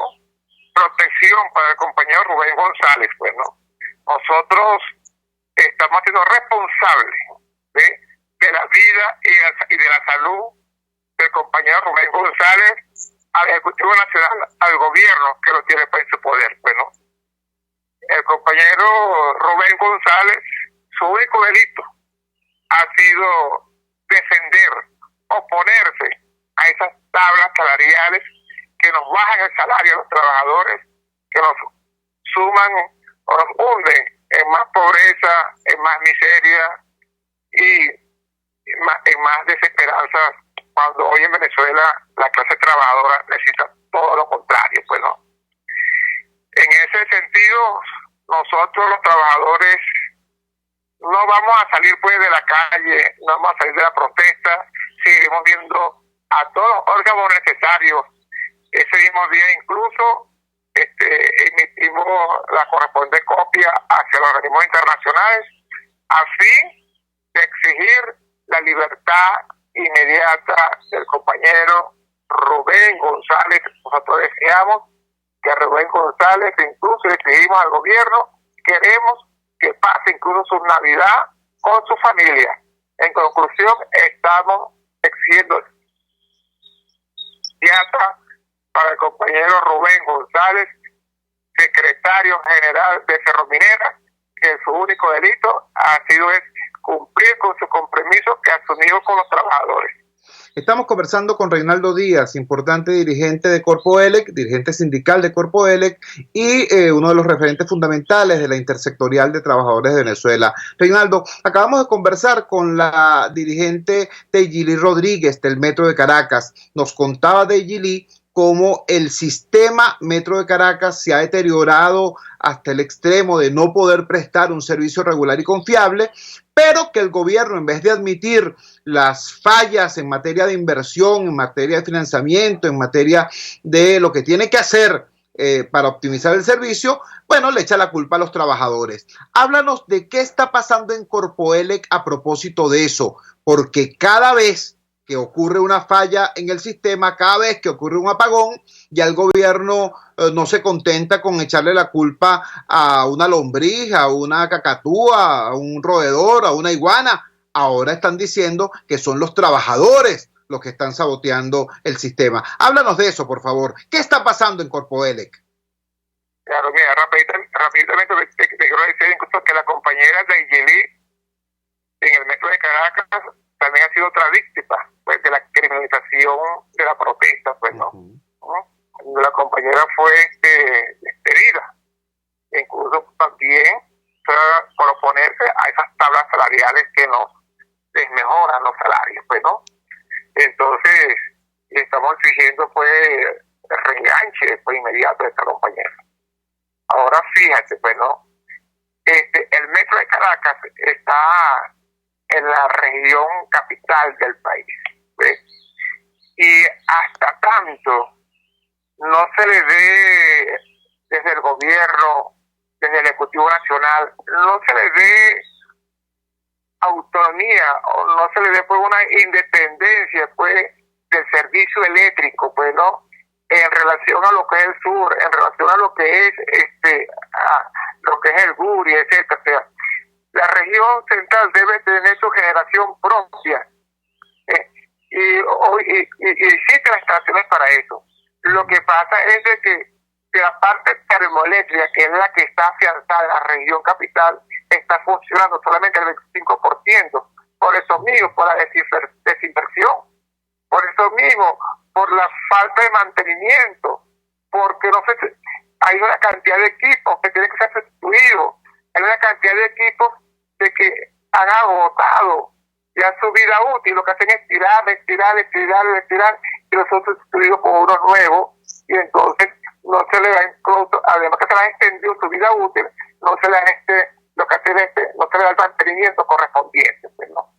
protección para el compañero Rubén González. Bueno, nosotros estamos siendo responsables de la vida y de la salud del compañero Rubén González, al Ejecutivo Nacional, al gobierno que lo tiene en su poder. Bueno, el compañero Rubén González, su único delito ha sido defender, oponerse a esas tablas salariales que nos bajan el salario a los trabajadores, que nos suman o nos hunden en más pobreza, en más miseria y en más desesperanza, cuando hoy en Venezuela la clase trabajadora necesita todo lo contrario. Pues no. En ese sentido, nosotros los trabajadores no vamos a salir pues de la calle, no vamos a salir de la protesta, seguiremos viendo a todos los órganos necesarios. Ese mismo día incluso emitimos la correspondiente copia hacia los organismos internacionales a fin de exigir la libertad inmediata del compañero Rubén González. Nosotros deseamos que Rubén González, incluso le exigimos al gobierno, queremos que pase incluso su Navidad con su familia. En conclusión, estamos exigiendo fianza para el compañero Rubén González, secretario general de Ferrominera, que su único delito ha sido cumplir con su compromiso que asumió con los trabajadores. Estamos conversando con Reinaldo Díaz, importante dirigente de Corpoelec, dirigente sindical de Corpoelec y uno de los referentes fundamentales de la Intersectorial de Trabajadores de Venezuela. Reinaldo, acabamos de conversar con la dirigente Deyjili Rodríguez del Metro de Caracas. Nos contaba Deyjili cómo el sistema Metro de Caracas se ha deteriorado hasta el extremo de no poder prestar un servicio regular y confiable, pero que el gobierno, en vez de admitir las fallas en materia de inversión, en materia de financiamiento, en materia de lo que tiene que hacer para optimizar el servicio, bueno, le echa la culpa a los trabajadores. Háblanos de qué está pasando en Corpoelec a propósito de eso, porque cada vez que ocurre una falla en el sistema, cada vez que ocurre un apagón, ya el gobierno no se contenta con echarle la culpa a una lombriz, a una cacatúa, a un roedor, a una iguana. Ahora están diciendo que son los trabajadores los que están saboteando el sistema. Háblanos de eso, por favor. ¿Qué está pasando en Corpoelec? Claro, mira, rápidamente te quiero decir incluso que la compañera de Deyjili en el Metro de Caracas también ha sido otra víctima pues, de la criminalización de la protesta, pues, ¿no? La compañera fue despedida, incluso también por oponerse a esas tablas salariales que nos desmejoran los salarios, pues, ¿no? Entonces, estamos exigiendo, pues, el reenganche pues, inmediato de esta compañera. Ahora, fíjate, pues, ¿no? El Metro de Caracas está en la región capital del país, ¿ves? Y hasta tanto no se le dé desde el gobierno, desde el Ejecutivo Nacional, no se le dé autonomía o no se le dé pues una independencia pues del servicio eléctrico, pues, ¿no? En relación a lo que es el sur, en relación a lo que es a lo que es el Guri, etcétera. O sea, región central debe tener su generación propia. Y existen las instalaciones para eso. Lo que pasa es de que la parte termoeléctrica, que es la que está afianzada en la región capital, está funcionando solamente el 25%. Por eso mismo, por la desinversión. Por eso mismo, por la falta de mantenimiento. Porque hay una cantidad de equipos que tienen que ser sustituidos. Hay una cantidad de equipos de que han agotado ya su vida útil. Lo que hacen es tirar, y los son sustituidos por uno nuevo. Y entonces no se le da incluso, además que se le ha extendido su vida útil, no se le da no se le da el mantenimiento correspondiente, ¿no?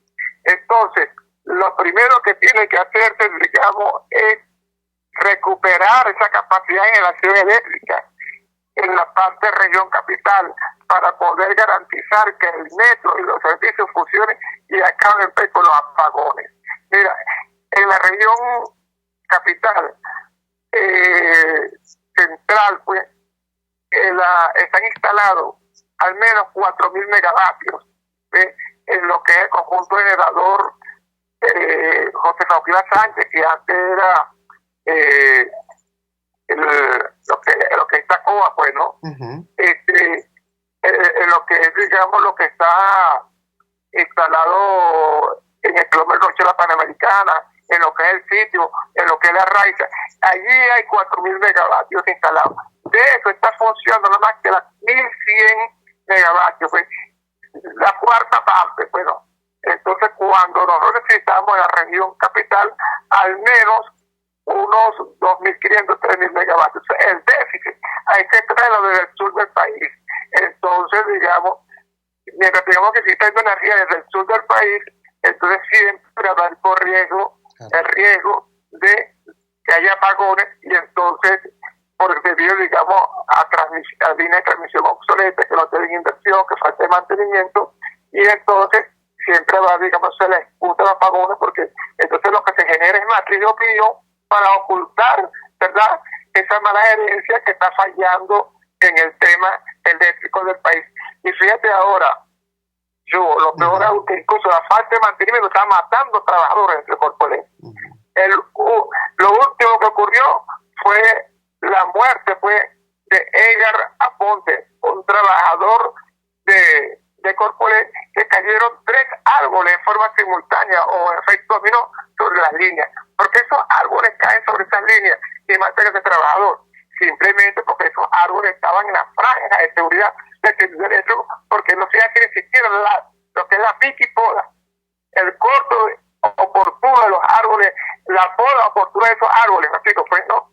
Entonces, lo primero que tiene que hacerse, digamos, es recuperar esa capacidad de generación eléctrica en la parte región capital para poder garantizar que el metro y los servicios funcionen y acaben con los apagones. Mira, en la región capital central, pues, están instalados al menos 4.000 megavatios en lo que es el conjunto generador José Faustino Sánchez, que antes era lo que está COA, pues, ¿no? Uh-huh. Lo que es, digamos, lo que está instalado en el kilómetro 8 de la Panamericana, en lo que es el sitio, en lo que es la Raiza, allí hay 4.000 megavatios instalados. De eso está funcionando nada más que las 1.100 megavatios, pues, la cuarta parte, bueno. Entonces, cuando nosotros necesitamos en la región capital, al menos unos 2.500, 3.000 megavatios. El déficit hay que traerlo desde el sur del país. Entonces, digamos, mientras digamos que si está energía desde el sur del país, entonces siempre habrá el riesgo de que haya apagones, y entonces, debido, digamos, a líneas de transmisión obsoletas, que no tienen inversión, que falta de mantenimiento, y entonces siempre va, digamos, se les exputa los apagones, porque entonces lo que se genera es matriz de opinión para ocultar, ¿verdad?, esa mala herencia que está fallando en el tema eléctrico del país. Y fíjate ahora, lo peor es que incluso la falta de mantenimiento está matando trabajadores del Corpoelec. Lo último que ocurrió fue la muerte, de Edgar Aponte, un trabajador de Corpoelec, que cayeron 3 árboles en forma simultánea o efecto dominó sobre las líneas. Porque esos árboles caen sobre esas líneas y matan a ese trabajador, simplemente porque esos árboles estaban en la franja de seguridad del servicio eléctrico, porque no se hace ni siquiera lo que es la pica y poda, el corto oportuno de los árboles, la poda oportuna de esos árboles, pues, ¿no?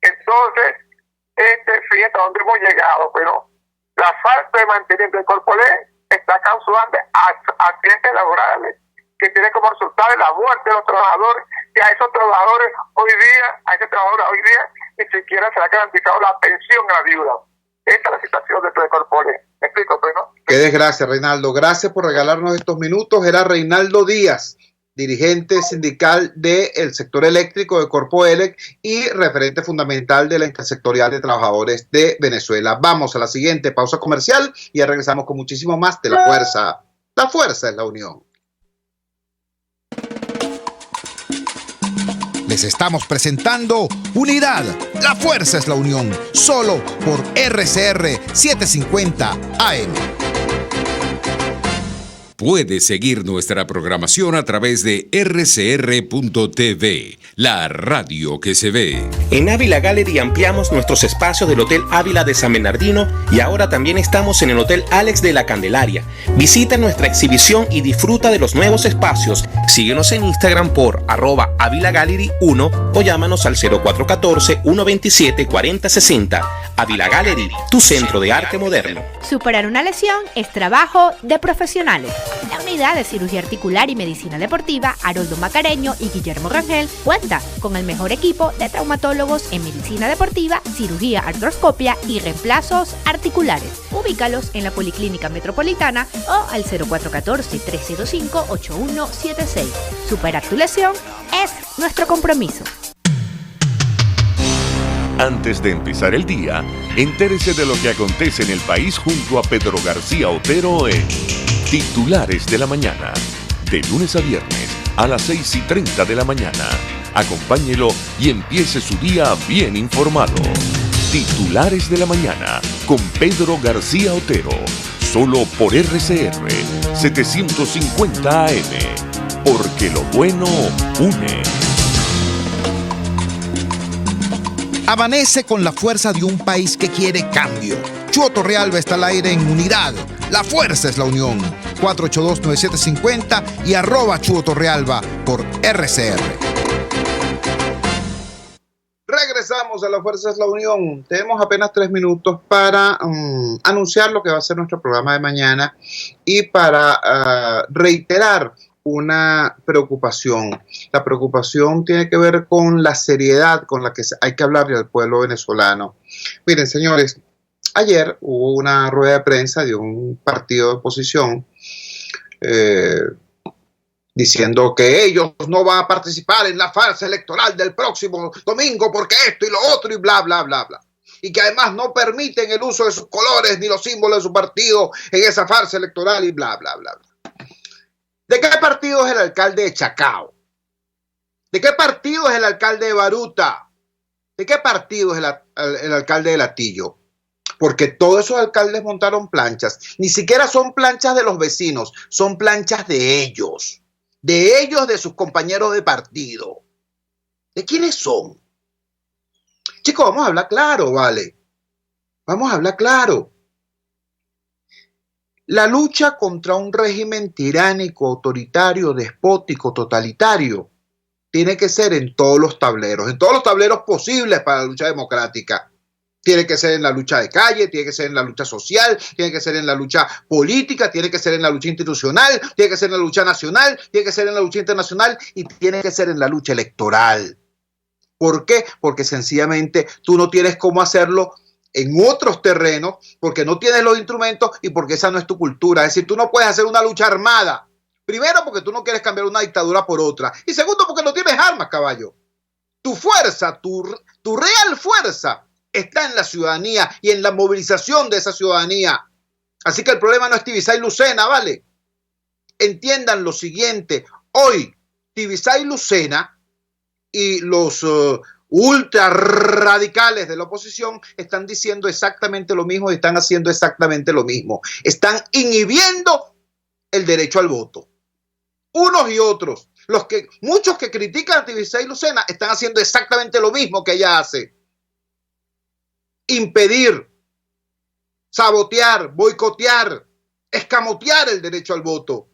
Entonces, fíjate a dónde hemos llegado, pero la falta de mantenimiento del Corpoelec está causando accidentes laborales que tiene como resultado la muerte de los trabajadores, y a esos trabajadores hoy día ni siquiera se le ha garantizado la pensión a la viuda. Esta es la situación dentro del Corpoelec. ¿Me explico, pues, no? Qué desgracia, Reinaldo. Gracias por regalarnos estos minutos. Era Reinaldo Díaz, dirigente sindical del sector eléctrico de Corpoelec y referente fundamental de la Intersectorial de Trabajadores de Venezuela. Vamos a la siguiente pausa comercial y ya regresamos con muchísimo más de La Fuerza. La fuerza es la unión. Les estamos presentando Unidad. La fuerza es la unión. Solo por RCR 750 AM. Puedes seguir nuestra programación a través de rcr.tv, la radio que se ve. En Ávila Gallery ampliamos nuestros espacios del Hotel Ávila de San Bernardino y ahora también estamos en el Hotel Alex de la Candelaria. Visita nuestra exhibición y disfruta de los nuevos espacios. Síguenos en Instagram por @AvilaGallery1 o llámanos al 0414-127-4060. Ávila Gallery, tu centro de arte moderno. Superar una lesión es trabajo de profesionales. La unidad de cirugía articular y medicina deportiva Haroldo Macareño y Guillermo Rangel cuenta con el mejor equipo de traumatólogos en medicina deportiva, cirugía artroscopia y reemplazos articulares. Ubícalos en la Policlínica Metropolitana o al 0414-305-8176. Superar tu lesión es nuestro compromiso. Antes de empezar el día, entérese de lo que acontece en el país junto a Pedro García Otero en Titulares de la mañana. De lunes a viernes a las 6:30 de la mañana. Acompáñelo y empiece su día bien informado. Titulares de la mañana con Pedro García Otero. Solo por RCR 750 AM. Porque lo bueno une. Amanece con la fuerza de un país que quiere cambio. Chuo Torrealba está al aire en Unidad. La fuerza es la unión. 482-9750 y @Chuo Torrealba por RCR. Regresamos a La Fuerza es la Unión. Tenemos apenas 3 minutos para anunciar lo que va a ser nuestro programa de mañana y para reiterar una preocupación. La preocupación tiene que ver con la seriedad con la que hay que hablarle al pueblo venezolano. Miren, señores, ayer hubo una rueda de prensa de un partido de oposición diciendo que ellos no van a participar en la farsa electoral del próximo domingo porque esto y lo otro y bla, bla, bla, bla. Y que además no permiten el uso de sus colores ni los símbolos de su partido en esa farsa electoral y bla, bla, bla, bla. ¿De qué partido es el alcalde de Chacao? ¿De qué partido es el alcalde de Baruta? ¿De qué partido es el alcalde de Latillo? Porque todos esos alcaldes montaron planchas. Ni siquiera son planchas de los vecinos, son planchas de ellos, de sus compañeros de partido. ¿De quiénes son? Chicos, vamos a hablar claro, ¿vale? Vamos a hablar claro. La lucha contra un régimen tiránico, autoritario, despótico, totalitario, tiene que ser en todos los tableros posibles para la lucha democrática. Tiene que ser en la lucha de calle, tiene que ser en la lucha social, tiene que ser en la lucha política, tiene que ser en la lucha institucional, tiene que ser en la lucha nacional, tiene que ser en la lucha internacional y tiene que ser en la lucha electoral. ¿Por qué? Porque sencillamente tú no tienes cómo hacerlo en otros terrenos, porque no tienes los instrumentos y porque esa no es tu cultura. Es decir, tú no puedes hacer una lucha armada. Primero, porque tú no quieres cambiar una dictadura por otra. Y segundo, porque no tienes armas, caballo. Tu fuerza, tu real fuerza está en la ciudadanía y en la movilización de esa ciudadanía. Así que el problema no es Tibisay Lucena, ¿vale? Entiendan lo siguiente. Hoy, Tibisay Lucena y los ultra radicales de la oposición están diciendo exactamente lo mismo y están haciendo exactamente lo mismo. Están inhibiendo el derecho al voto. Unos y otros. Muchos que critican a Tibisay Lucena están haciendo exactamente lo mismo que ella hace. Impedir, sabotear, boicotear, escamotear el derecho al voto.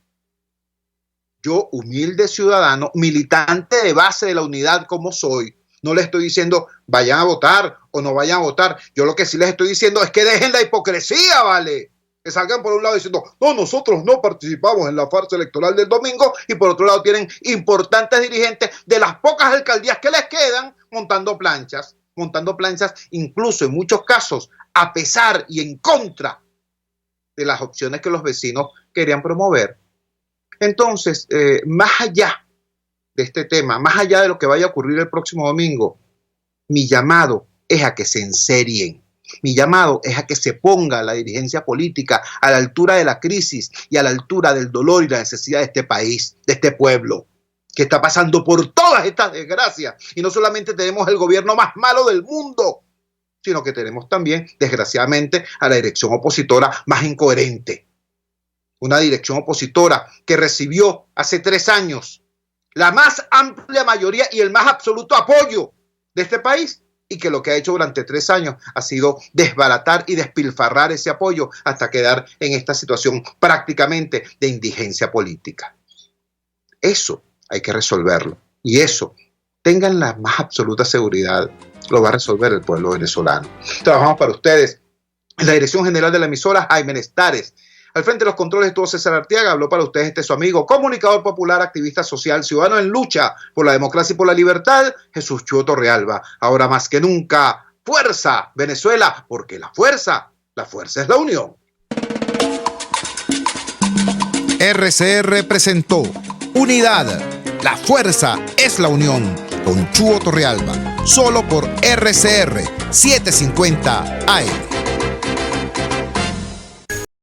Yo, humilde ciudadano, militante de base de la unidad como soy, no les estoy diciendo vayan a votar o no vayan a votar. Yo lo que sí les estoy diciendo es que dejen la hipocresía, ¿vale? Que salgan por un lado diciendo, no, nosotros no participamos en la farsa electoral del domingo, y por otro lado tienen importantes dirigentes de las pocas alcaldías que les quedan montando planchas, incluso en muchos casos a pesar y en contra de las opciones que los vecinos querían promover. Entonces, más allá de este tema, más allá de lo que vaya a ocurrir el próximo domingo, mi llamado es a que se enserien. Mi llamado es a que se ponga la dirigencia política a la altura de la crisis y a la altura del dolor y la necesidad de este país, de este pueblo, que está pasando por todas estas desgracias. Y no solamente tenemos el gobierno más malo del mundo, sino que tenemos también, desgraciadamente, a la dirección opositora más incoherente. Una dirección opositora que recibió hace 3 años la más amplia mayoría y el más absoluto apoyo de este país, y que lo que ha hecho durante 3 años ha sido desbaratar y despilfarrar ese apoyo hasta quedar en esta situación prácticamente de indigencia política. Eso hay que resolverlo, y eso, tengan la más absoluta seguridad, lo va a resolver el pueblo venezolano. Trabajamos para ustedes en la dirección general de la emisora, Jaime Nestares. Al frente de los controles estuvo César Arteaga. Habló para ustedes su amigo, comunicador popular, activista social, ciudadano en lucha por la democracia y por la libertad, Jesús Chuo Torrealba. Ahora más que nunca, fuerza, Venezuela, porque la fuerza es la unión. RCR presentó Unidad, la fuerza es la unión, con Chuo Torrealba, solo por RCR 750 AM.